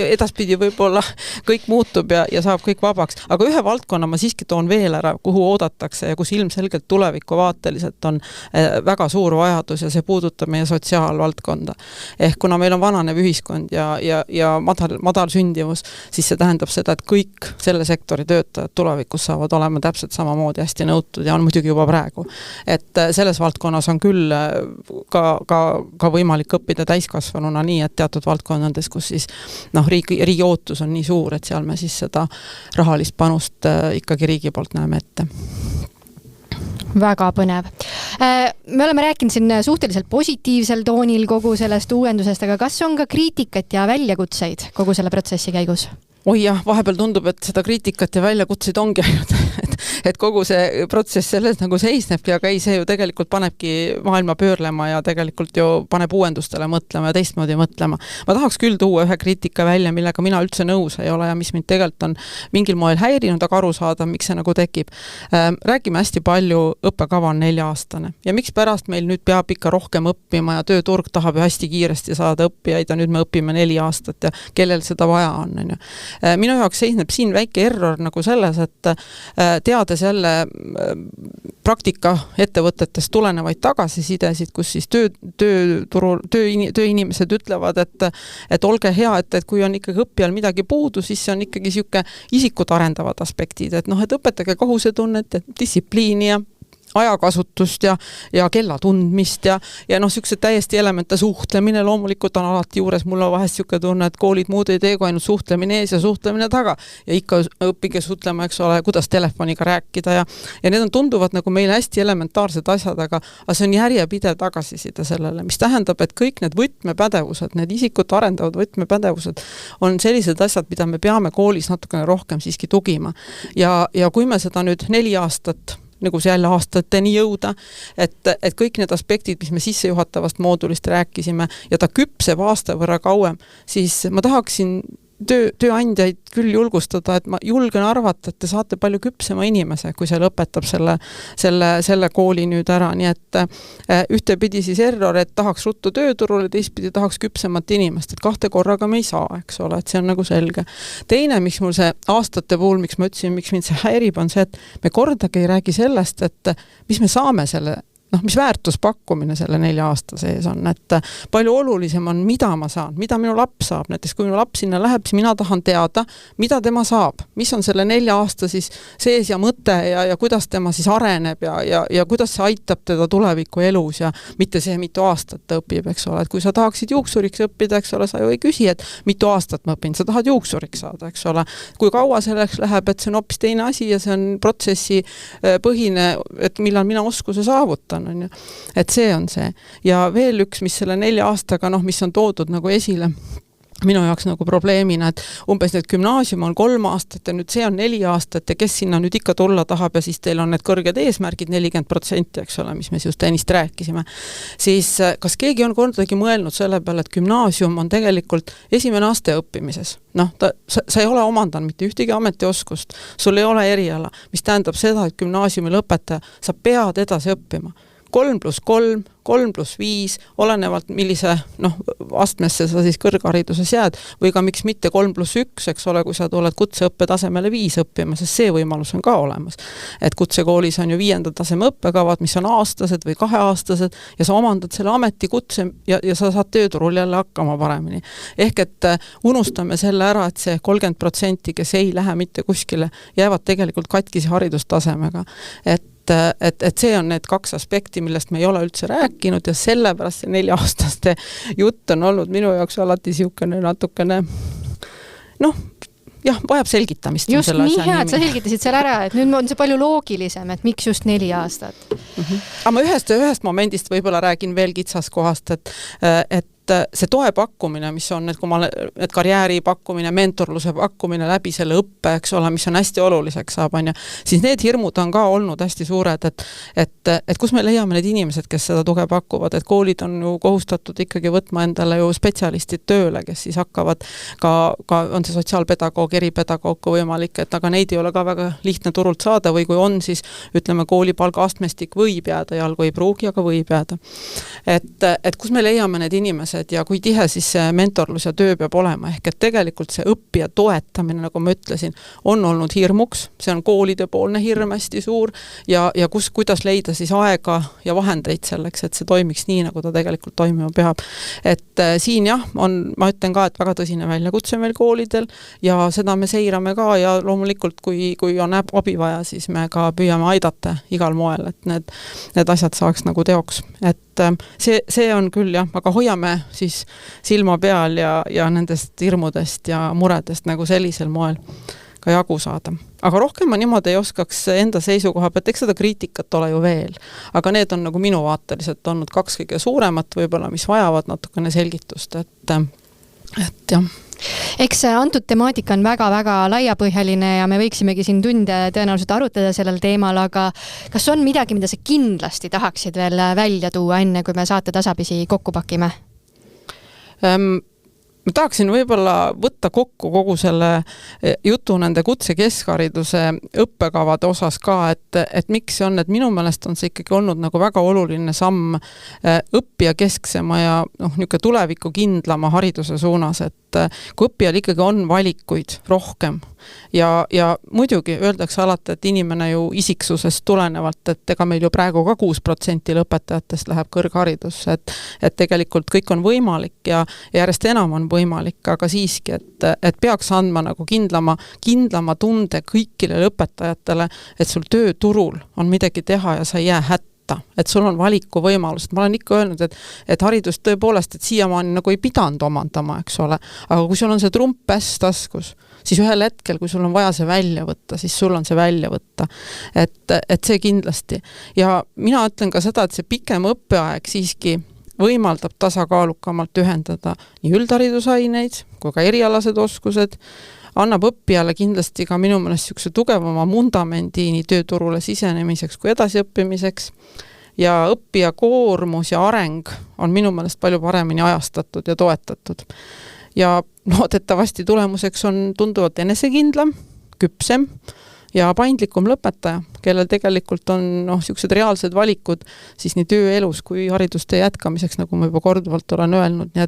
edaspidi võib-olla kõik muutub ja saab kõik vabaks. Aga ühe valdkonna ma siiski toon veel ära, kuhu oodatakse ja kus ilmselgelt tulevikuvaateliselt on väga suur vajadus ja see puudutab meie sotsiaalvaldkonda. Ehk kuna meil on vananev ühiskond ja madal sündivus, siis see tähendab seda, et kõik selle sektori töötajad tulevikus saavad olema täpselt samamoodi hästi nõutud ja on muidugi juba praegu. Et selles valdkonnas on küll ka võimalik õppida täiskasvanuna nii, et teatud valdkondades, kus siis riigi ootus on nii suur, et seal me siis seda rahalist panust ikkagi riigi poolt näeme ette. Väga põnev. Me oleme rääkinud siin suhteliselt positiivsel toonil kogu sellest uuendusest, aga kas on ka kriitikat ja väljakutseid kogu selle protsessi käigus? Oi jah, vahepeal tundub, et seda kriitikat ja väljakutseid ongi ainult, et kogu see protsess selles nagu seisnebki, aga ei, see ju tegelikult panebki maailma pöörlema ja tegelikult ju paneb uuendustele mõtlema ja teistmoodi mõtlema. Ma tahaks küll tuua ühe kriitika välja, millega mina üldse nõus ei ole ja mis mind tegelikult on mingil moel häirinud, aga aru saada, miks see nagu tekib. Räägime hästi palju, õppekava on 4-aastane ja miks pärast meil nüüd peab ikka rohkem õppima ja tööturg tahab ju hästi kiiresti saada õppijaid ja nüüd me õpime 4 aastat ja kellel seda vaja on. Minu jaoks seisneb siin väike error nagu selles, et teades jälle praktika ettevõtetest tulenevaid tagasisidesid, kus siis tööinimesed ütlevad, et olge hea, et kui on ikkagi õppijal midagi puudu, siis see on ikkagi siuke isikut arendavad aspektid, et õpetage kohusetunnet, distsipliini ja ajakasutust ja kella tundmist ja niisugused täiesti elemente suhtlemine loomulikult on alati juures, mul on vahest niisugune tunne, et koolid muud ei tee, kui ainult suhtlemine ees ja suhtlemine taga ja ikka õppige suhtlema, eks ole, kuidas telefoniga rääkida ja need on tunduvad nagu meile hästi elementaarsed asjad, aga see on järjepidev tagasiside sellele, mis tähendab, et kõik need võtmepädevused, need isikut arendavad võtmepädevused on sellised asjad, mida me peame koolis natukene rohkem siiski tugima ja kui me seda nüüd 4 aastat nagu see jälle aastateni jõuda, et kõik need aspektid, mis me sissejuhatavast moodulist rääkisime ja ta küpseb aasta võrra kauem, siis ma tahaksin tööandjaid küll julgustada, et ma julgen arvata, et te saate palju küpsema inimese, kui see lõpetab selle kooli nüüd ära, nii et ühtepidi siis error, et tahaks ruttu tööturule, teistpidi tahaks küpsemat inimest, et 2 korraga me ei saa, eks ole, et see on nagu selge. Teine, miks mul see aastate puhul, miks ma ütlesin, miks mind see häirib, on see, et me kordagi ei räägi sellest, et mis me saame selle mis väärtuspakkumine selle 4 aasta sees on, et palju olulisem on, mida ma saan, mida minu laps saab, näiteks kui minu laps sinna läheb, siis mina tahan teada, mida tema saab, mis on selle 4 aasta siis sees ja mõte ja kuidas tema siis areneb ja kuidas see aitab teda tuleviku elus ja mitte see, mitu aastat ta õpib, eks ole, et kui sa tahaksid juuksuriks õppida, eks ole, sa ju ei küsi, et mitu aastat ma õpin, sa tahad juuksuriks saada, eks ole, kui kaua selleks läheb, et see on hoopis teine asi ja see on protsessi põhine, et millal mina oskuse saavutan, on ju. Et see on see. Ja veel üks, mis selle 4 aastaga, mis on toodud nagu esile minu jaoks nagu probleemina, et umbes need gümnaasium on 3 aastat ja nüüd see on 4 aastat ja kes sinna nüüd ikka tulla tahab ja siis teil on need kõrged eesmärgid 40%, eks ole, mis me just ennist rääkisime, siis kas keegi on kordagi mõelnud selle peale, et gümnaasium on tegelikult esimene aste õppimises. Sa ei ole omandanud mitte ühtegi ametioskust, sul ei ole eriala, mis tähendab seda, et gümnaasiumi lõpetaja, sa pead edasi õppima. 3+3, 3+5, olenevalt millise astmesse sa siis kõrghariduses jääd, või ka miks mitte 3+1, eks ole, kui sa tuled kutseõppe tasemele 5 õppima, sest see võimalus on ka olemas. Et kutsekoolis on ju 5. taseme õppekavad, mis on aastased või 2-aastased ja sa omandad selle ametikutse ja sa saad tööturul jälle hakkama paremini. Ehk et unustame selle ära, et see 30%, kes ei lähe mitte kuskile, jäävad tegelikult katkise haridustasemega. Et see on need 2 aspekti, millest me ei ole üldse rääkinud ja sellepärast see 4-aastaste jutt on olnud minu jaoks alati siukene natukene vajab selgitamist. Just nii hea, et sa selgitasid selle ära, et nüüd on see palju loogilisem, et miks just 4 aastat. Aga ma ühest momendist võib-olla räägin veel kitsaskohast, et see toe pakkumine, mis on, et kui ma et karjääri pakkumine, mentorluse pakkumine läbi selle õppe, eks ole, mis on hästi oluliseks saab, siis need hirmud on ka olnud hästi suured, et kus me leiame need inimesed, kes seda tuge pakuvad, et koolid on ju kohustatud ikkagi võtma endale ju spetsialistid tööle, kes siis hakkavad ka on see sotsiaalpedagoog, eripedagoog kui võimalik, et aga neid ei ole ka väga lihtne turult saada või kui on, siis ütleme koolipalga astmestik võib jääda, jalgu ei pruugi, aga võib jääda. Et kus me leiame need inimesed ja kui tihe siis see mentorlus ja töö peab olema, ehk et tegelikult see õppija toetamine, nagu ma ütlesin, on olnud hirmuks, see on koolide poolne hirm hästi suur ja kuidas leida siis aega ja vahendeid selleks, et see toimiks nii, nagu ta tegelikult toimima peab. Et siin ma ütlen ka, et väga tõsine väljakutse meil koolidel ja seda me seirame ka ja loomulikult, kui on abi vaja, siis me ka püüame aidata igal moel, et need asjad saaks nagu teoks. Et see on küll aga hoiame siis silma peal ja nendest hirmudest ja muredest nagu sellisel moel ka jagu saada. Aga rohkem ma niimoodi ei oskaks enda seisukoha pealt, eks seda kriitikat ole ju veel. Aga need on nagu minu vaateliselt olnud 2 kõige suuremat võib-olla, mis vajavad natukene selgitust, et jah. Eks antud temaatika on väga-väga laiapõhjaline ja me võiksimegi siin tunde tõenäoliselt arutada sellel teemal, aga kas on midagi, mida sa kindlasti tahaksid veel välja tuua enne, kui me saate tasapisi kokku pakime? Ma tahaksin võib-olla võtta kokku kogu selle jutu nende kutsekeskhariduse õppekavade osas ka, et miks see on, et minu meelest on see ikkagi olnud nagu väga oluline samm õppija kesksema ja niisugune tuleviku kindlama hariduse suunas, et kui õppijal ikkagi on valikuid rohkem ja muidugi öeldakse alati, et inimene ju isiksusest tulenevalt, et ega meil ju praegu ka 6% lõpetajatest läheb kõrgharidusse, et tegelikult kõik on võimalik ja järjest enam on võimalik, aga siiski, et peaks andma nagu kindlama tunde kõikile lõpetajatele, et sul tööturul on midagi teha ja sa ei jää hätta. Et sul on valiku võimalust. Ma olen ikka öelnud, et haridust tõepoolest, et siiamaani nagu ei pidanud omandama, eks ole. Aga kui sul on see trumppäss taskus, siis ühel hetkel, kui sul on vaja see välja võtta, siis sul on see välja võtta. Et see kindlasti. Ja mina ütlen ka seda, et see pikem õppeaeg siiski võimaldab tasakaalukamalt ühendada nii üldharidusaineid kui ka erialased oskused, annab õppijale kindlasti ka minu meelest niisuguse tugevama mundamendi nii tööturule sisenemiseks kui edasiõppimiseks ja õppija koormus ja areng on minu meelest palju paremini ajastatud ja toetatud. ja loodetavasti tulemuseks on tunduvalt enesekindlam, küpsem ja paindlikum lõpetaja, kellel tegelikult on niisugused reaalsed valikud siis nii tööelus kui haridustee jätkamiseks, nagu ma juba korduvalt olen öelnud, nii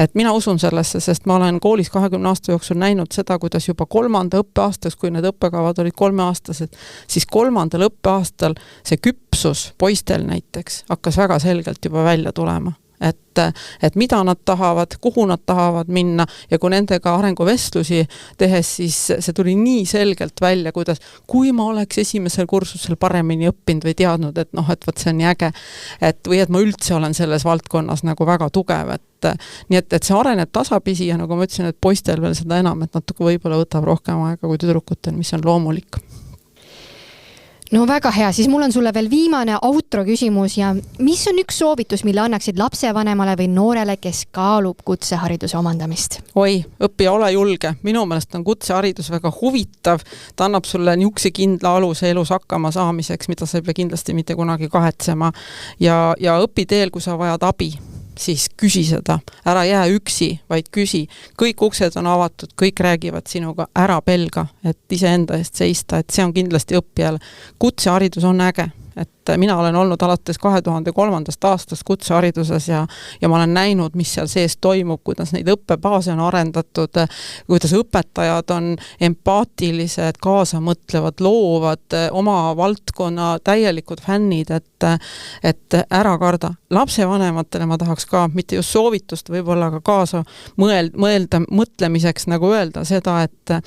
et mina usun sellesse, sest ma olen koolis 20 aasta jooksul näinud seda, kuidas juba 3. õppeaastas, kui need õppekavad olid 3-aastased, siis 3. õppeaastal see küpsus poistel näiteks hakkas väga selgelt juba välja tulema. Et mida nad tahavad, kuhu nad tahavad minna ja kui nendega arenguvestlusi tehes, siis see tuli nii selgelt välja, kuidas kui ma oleks esimesel kursusel paremini õppinud või teadnud, et võt see on nii äge, või et ma üldse olen selles valdkonnas nagu väga tugev, nii et see areneb tasapisi ja nagu ma ütlesin, et poistel veel seda enam, et natuke võib-olla võtab rohkem aega kui tüdrukutel, mis on loomulik. No väga hea, siis mul on sulle veel viimane outro küsimus ja mis on üks soovitus, mille annaksid lapsevanemale või noorele, kes kaalub kutsehariduse omandamist? Oi, õppija, ole julge. Minu meelest on kutseharidus väga huvitav. Ta annab sulle niisuguse kindla aluse elus hakkama saamiseks, mida sa ei pea kindlasti mitte kunagi kahetsema. Ja õpi teel, kui sa vajad abi, siis küsi seda. Ära jää üksi, vaid küsi. Kõik uksed on avatud, kõik räägivad sinuga, ära pelga, et iseenda eest seista, et see on kindlasti õppijal. Kutseharidus on äge, et mina olen olnud alates 2003. aastast kutsehariduses ja ma olen näinud, mis seal sees toimub, kuidas neid õppebaase on arendatud, kuidas õpetajad on empaatilised, kaasamõtlevad, loovad, oma valdkonna täielikud fännid, et ära karda. Lapsevanematele ma tahaks ka mitte just soovitust, võib-olla ka kaasa mõtlemiseks nagu öelda seda, et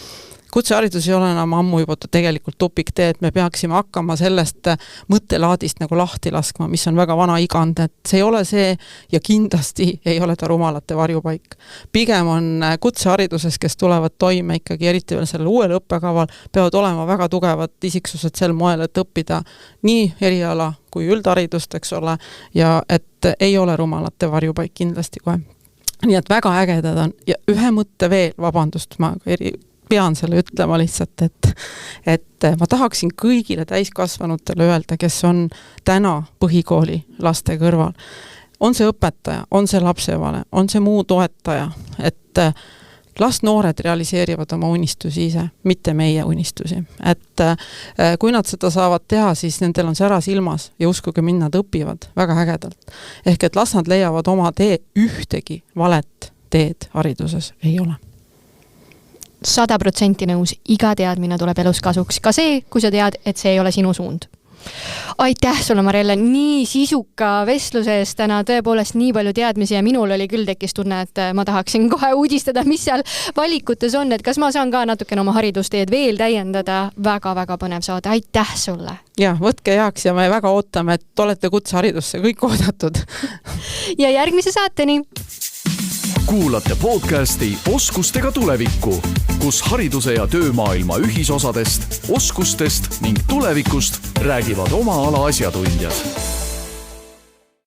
kutseharidus ei ole enam ammu juba tegelikult tupiktee, et me peaksime hakkama sellest mõttelaadist nagu lahti laskma, mis on väga vana igand, et see ei ole see ja kindlasti ei ole ta rumalate varjupaik. Pigem on kutsehariduses, kes tulevad toime ikkagi, eriti veel sellel uuel õppekaval, peavad olema väga tugevad isiksused sel moel, et õppida nii eriala kui üldharidust, eks ole, ja et ei ole rumalate varjupaik kindlasti kohe. Nii et väga ägedad on ja ühe mõtte veel, vabandust, ma pean selle ütlema lihtsalt, et ma tahaksin kõigile täiskasvanutele öelda, kes on täna põhikooli laste kõrval. On see õpetaja, on see lapsevanem, on see muu toetaja, et las noored realiseerivad oma unistusi ise, mitte meie unistusi. Et kui nad seda saavad teha, siis nendel on sära silmas ja uskuge mind, nad õpivad väga ägedalt. Ehk et las nad leiavad oma tee, ühtegi valet teed hariduses ei ole. 100% nõus, iga teadmine tuleb elus kasuks. Ka see, kui sa tead, et see ei ole sinu suund. Aitäh sulle, Marelle, nii sisuka vestluse eest täna, tõepoolest nii palju teadmisi ja minul oli küll tekkis tunne, et ma tahaksin kohe uudistada, mis seal valikutes on, et kas ma saan ka natukene oma haridusteed veel täiendada. Väga-väga põnev saade, aitäh sulle! Ja, võtke heaks ja me väga ootame, et olete kutseharidusse kõik oodatud. Ja järgmise saateni! Kuulate podcasti Oskustega tulevikku, kus hariduse ja töömaailma ühisosadest, oskustest ning tulevikust räägivad oma ala asjatundjad.